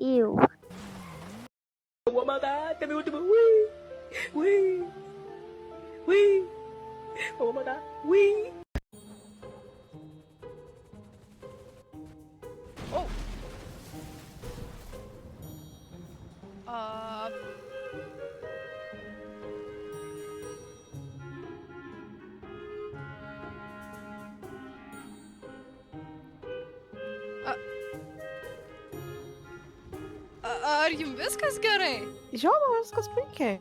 Ew. Vou mandar, tem meu último. Ui! Ui! Ui! Vou mandar. Ui! Oh! Ar jums viskas gerai? Žinoma, viskas puikiai.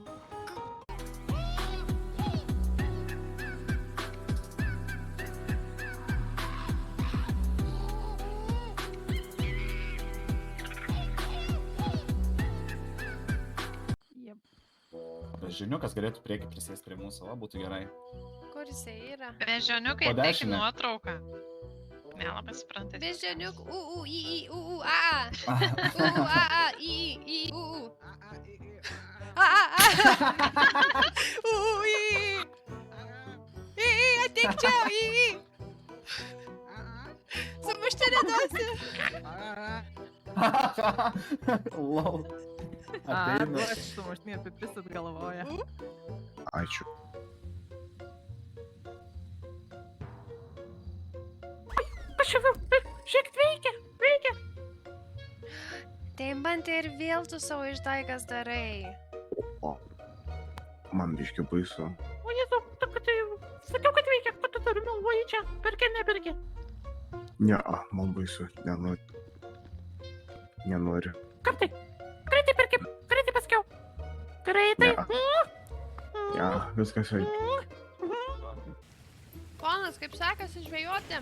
Žiniukas galėtų prieki prisėsti prie mūsų, o būtų gerai. Kur jisai yra? Beždžioniukai, Po teikia dešinę. nuotrauką. Nelabai suprantate. Beždžioniuk, a. A, i, ateik čia, Sumuštinė duosi. Lol. Ateinu. Aš sumuštinį apipisit galvoje. Ačiū. Šiek veikia. Tai bandai ir vėl tu savo išdaigas darai. O, man biški baisu. O Jėzau, sakiau, kad veikia, kad tu turi meluoji čia. Perki. Ne, man baisu, nenoriu. Kaip tai? Greitai perki, greitai paskiau. Greitai. Ja, viskas veikia. Ponas, kaip sekasi žvejoti?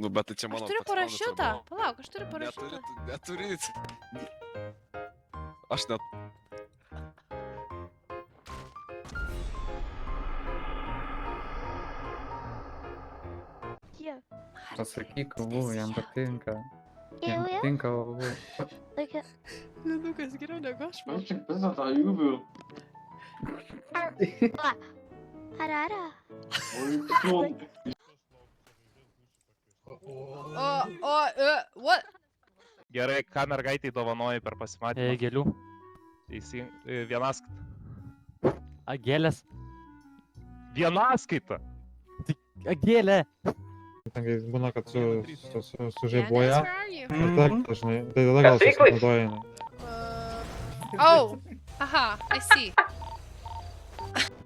Nu, bet tai čia mano Aš turiu toks planas parašiutą. ir buvo. Palauk, aš turiu parašiutą. Neturit. Aš net... Yeah. Pasakyk, jam patinka. Jam patinka, Like it. Linukas geriau negu aš. Aš tik visą tą jūvių. Arara. What? Gerai, ką mergaitai dovanoji per pasimatymą? Gėlių. Vienaskaita. Gėlės. Vienaskaita! Gėlė. Būna, kad Janice, sužaibuoja. where are you? Ir tada, žinai, tai tada gal susinaudoja. Oh, aha, I see.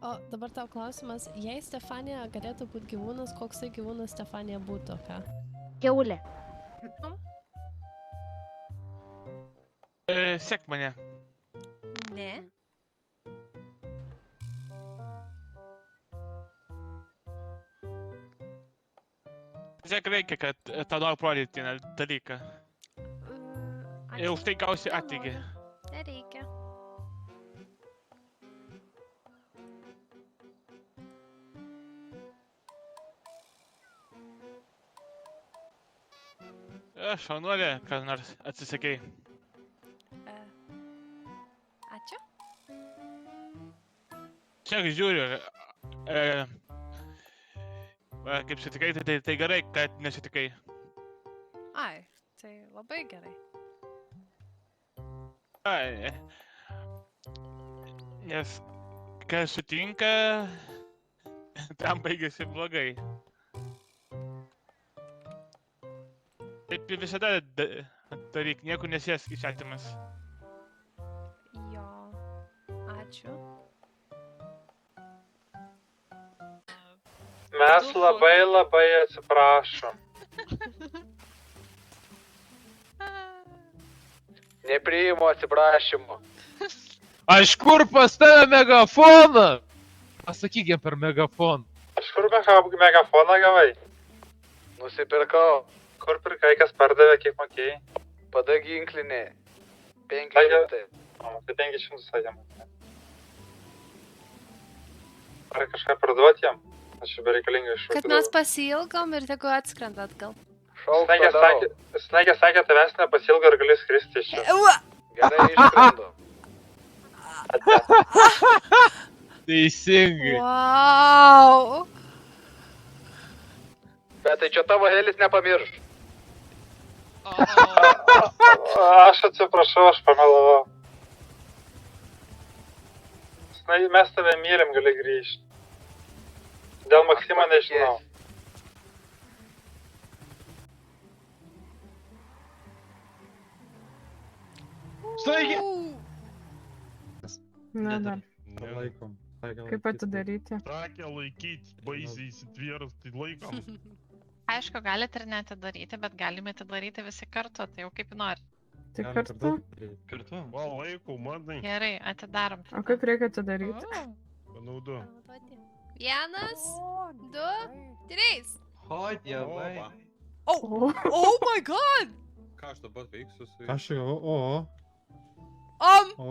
O dabar tau klausimas, jei Stefanija galėtų būti gyvūnas, koks tai gyvūnas Stefanija būtų, ką? Kiaulė. Sek mane. Ne. Žiūrėk, reikia, kad tą noriu parodyti vieną dalyką. Ir už tai gausi atlygį. Nereikia. Šaunuolė, kad nors atsisakei. Ačiū. Čia žiūriu. Kaip sutikai, tai gerai, kad nesitikai. Ai, tai labai gerai. Ai. Nes kai sutinka, tam baigėsi blogai. Taip visada daryk, niekur nesies įstatymas. Jo, ačiū. Mes labai atsiprašom. Nepriimu atsiprašymo. Aš kur pas tave megafoną? Pasakyk jam per megafoną. Aš kur megafoną gavai? Nusipirkau. Kur pirkai, kas pardavė, kiek mokėjai? Pada ginklinė. 500. Tai 500 sakėm. Ar kažką parduoti jam? Aš jau bereikalingai iš Kad mes pasilgom ir tegu atskrenda atgal. Snaigė sakė, tavęs nepasilgo ir gali skristi iš čia. Gerai išskrendu. Teisingai. Wow. Bet tai čia tavo helis nepamirš. Aš atsiprašau, aš pamelavau. Snaigė, mes tave mylim, gali grįžti. Dėl Maksimo nežinau. Snaigė. Na, dar. Laikom. Kaip atidaryti? Sakė laikyti, baisiai įsitvėrus, tai laikom. Aišku, galite ir neatidaryti, bet galime atidaryti visi kartu, tai jau kaip nori. Tai kartu? Kartu? Va, laikau, manai. Gerai, atidarom. O kaip reikia atidaryti? Panaudu. 1, 2, 3. Hodė, Oh my god! Ką aš dabar veiksiu su... Aš jau, Oho. o,